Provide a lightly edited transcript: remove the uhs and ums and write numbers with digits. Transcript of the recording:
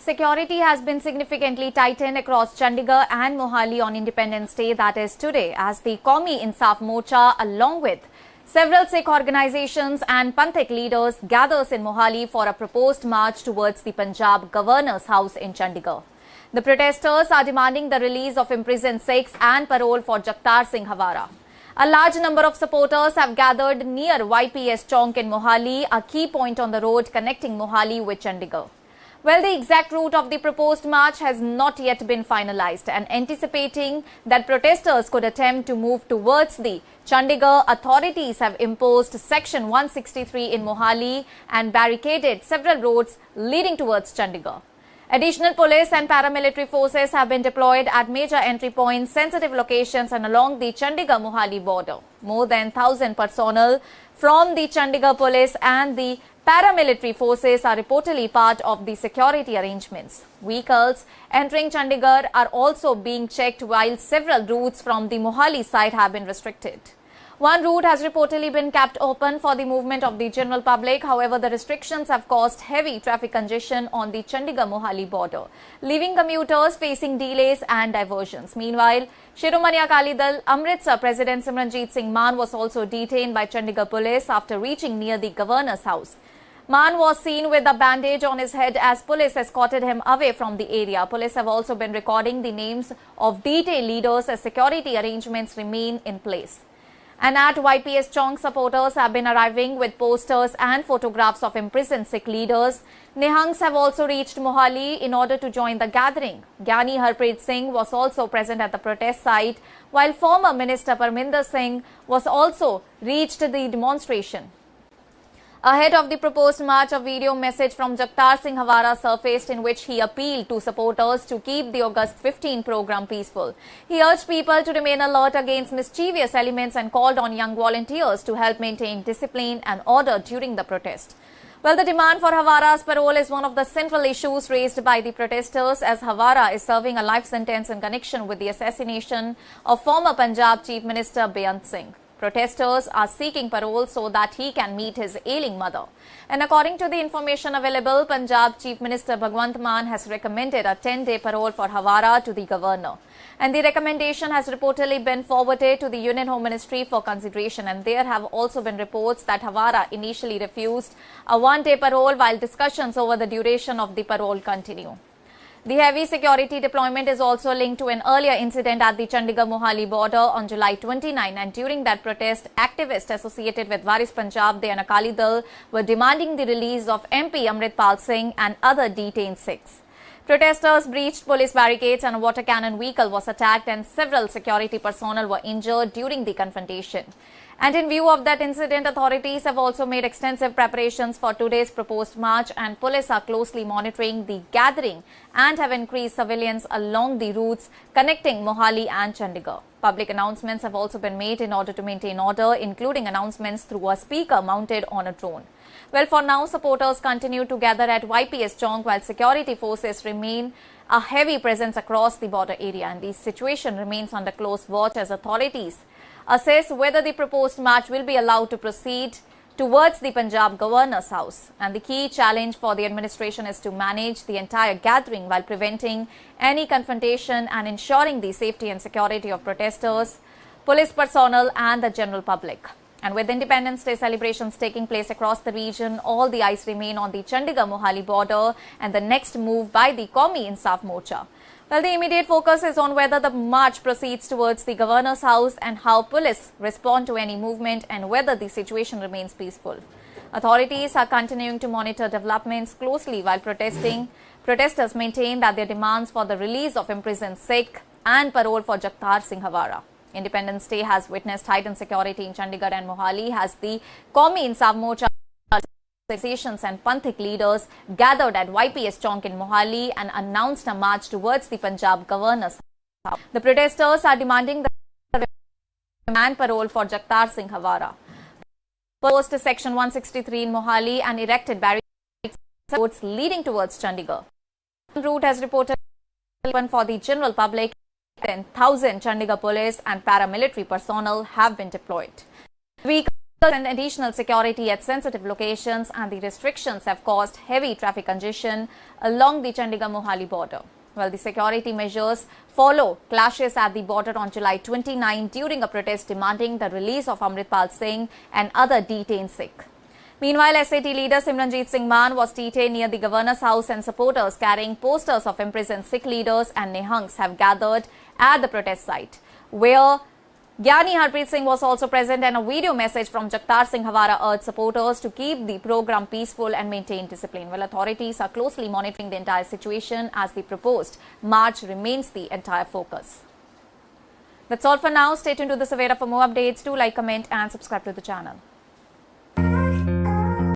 Security has been significantly tightened across Chandigarh and Mohali on Independence Day, that is today, as the Qaumi Insaaf Morcha, along with several Sikh organizations and Panthik leaders, gathers in Mohali for a proposed march towards the Punjab Governor's house in Chandigarh. The protesters are demanding the release of imprisoned Sikhs and parole for Jagtar Singh Havara. A large number of supporters have gathered near YPS Chowk in Mohali, a key point on the road connecting Mohali with Chandigarh. Well, the exact route of the proposed march has not yet been finalized, and anticipating that protesters could attempt to move towards the Chandigarh, authorities have imposed Section 163 in Mohali and barricaded several roads leading towards Chandigarh. Additional police and paramilitary forces have been deployed at major entry points, sensitive locations and along the Chandigarh-Mohali border. More than 1,000 personnel from the Chandigarh police and the paramilitary forces are reportedly part of the security arrangements. Vehicles entering Chandigarh are also being checked, while several routes from the Mohali side have been restricted. One route has reportedly been kept open for the movement of the general public. However, the restrictions have caused heavy traffic congestion on the Chandigarh-Mohali border, leaving commuters facing delays and diversions. Meanwhile, Shiromani Akali Dal Amritsar President Simranjeet Singh Mann was also detained by Chandigarh police after reaching near the governor's house. Mann was seen with a bandage on his head as police escorted him away from the area. Police have also been recording the names of detailed leaders as security arrangements remain in place. And at YPS Chowk, supporters have been arriving with posters and photographs of imprisoned Sikh leaders. Nihangs have also reached Mohali in order to join the gathering. Gyani Harpreet Singh was also present at the protest site, while former Minister Parminder Singh was also reached the demonstration. Ahead of the proposed march, a video message from Jagtar Singh Havara surfaced in which he appealed to supporters to keep the August 15 program peaceful. He urged people to remain alert against mischievous elements and called on young volunteers to help maintain discipline and order during the protest. Well, the demand for Havara's parole is one of the central issues raised by the protesters, as Havara is serving a life sentence in connection with the assassination of former Punjab Chief Minister Beyant Singh. Protesters are seeking parole so that he can meet his ailing mother. And according to the information available, Punjab Chief Minister Bhagwant Mann has recommended a 10-day parole for Havara to the governor. And the recommendation has reportedly been forwarded to the Union Home Ministry for consideration. And there have also been reports that Havara initially refused a one-day parole, while discussions over the duration of the parole continue. The heavy security deployment is also linked to an earlier incident at the Chandigarh-Mohali border on July 29, and during that protest, activists associated with Waris Punjab and Akali Dal were demanding the release of MP Amritpal Singh and other detained Sikhs. Protesters breached police barricades and a water cannon vehicle was attacked, and several security personnel were injured during the confrontation. And in view of that incident, authorities have also made extensive preparations for today's proposed march, and police are closely monitoring the gathering and have increased surveillance along the routes connecting Mohali and Chandigarh. Public announcements have also been made in order to maintain order, including announcements through a speaker mounted on a drone. Well, for now, supporters continue to gather at YPS Chowk, while security forces remain a heavy presence across the border area, and the situation remains under close watch as authorities assess whether the proposed march will be allowed to proceed towards the Punjab Governor's house. And the key challenge for the administration is to manage the entire gathering while preventing any confrontation and ensuring the safety and security of protesters, police personnel and the general public. And with Independence Day celebrations taking place across the region, all the eyes remain on the Chandigarh-Mohali border and the next move by the Qaumi Insaaf Morcha. Well, the immediate focus is on whether the march proceeds towards the governor's house and how police respond to any movement and whether the situation remains peaceful. Authorities are continuing to monitor developments closely while protesters maintain that their demands for the release of imprisoned Sikh and parole for Jagtar Singh Havara. Independence Day has witnessed heightened security in Chandigarh and Mohali as the Qaumi Insaaf Morcha organizations and Panthik leaders gathered at YPS Chowk in Mohali and announced a march towards the Punjab Governor's house. The protesters are demanding the demand parole for Jagtar Singh Havara. Post Section 163 in Mohali and erected barricades leading towards Chandigarh. The route has reported open for the general public. 10,000 Chandigarh police and paramilitary personnel have been deployed. And additional security at sensitive locations, and the restrictions have caused heavy traffic congestion along the Chandigarh-Mohali border. Well, the security measures follow clashes at the border on July 29 during a protest demanding the release of Amritpal Singh and other detained Sikh. Meanwhile, SAT leader Simranjeet Singh Mann was detained near the governor's house, and supporters carrying posters of imprisoned Sikh leaders and Nihangs have gathered at the protest site, where Gyani Harpreet Singh was also present, and a video message from Jagtar Singh Hawara urged supporters to keep the program peaceful and maintain discipline. Well, authorities are closely monitoring the entire situation as the proposed march remains the entire focus. That's all for now. Stay tuned to the Savera for more updates. Do like, comment and subscribe to the channel.